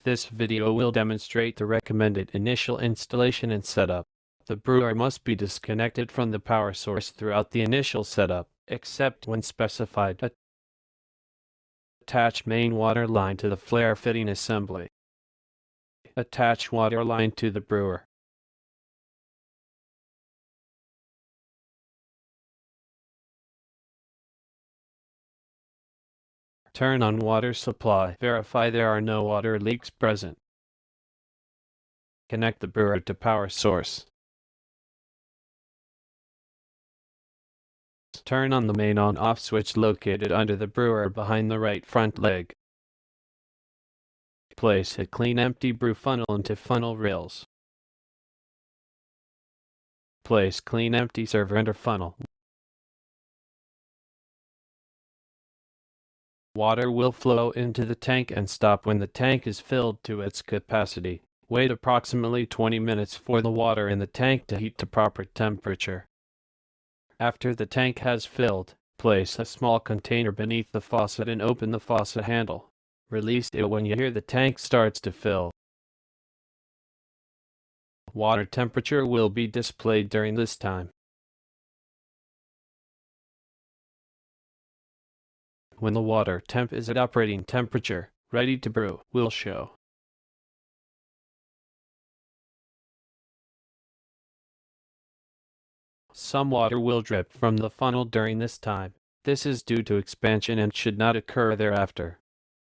This video will demonstrate the recommended initial installation and setup. The brewer must be disconnected from the power source throughout the initial setup, except when specified. Attach main water line to the flare fitting assembly. Attach water line to the brewer. Turn on water supply. Verify there are no water leaks present. Connect the brewer to power source. Turn on the main on-off switch located under the brewer behind the right front leg. Place a clean empty brew funnel into funnel rails. Place clean empty server under funnel. Water will flow into the tank and stop when the tank is filled to its capacity. Wait approximately 20 minutes for the water in the tank to heat to proper temperature. After the tank has filled, place a small container beneath the faucet and open the faucet handle. Release it when you hear the tank starts to fill. Water temperature will be displayed during this time. When the water temp is at operating temperature, ready to brew, will show. Some water will drip from the funnel during this time. This is due to expansion and should not occur thereafter.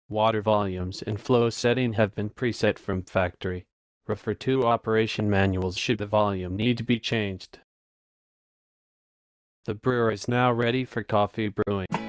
Water volumes and flow setting have been preset from factory. Refer to operation manuals should the volume need to be changed. The brewer is now ready for coffee brewing.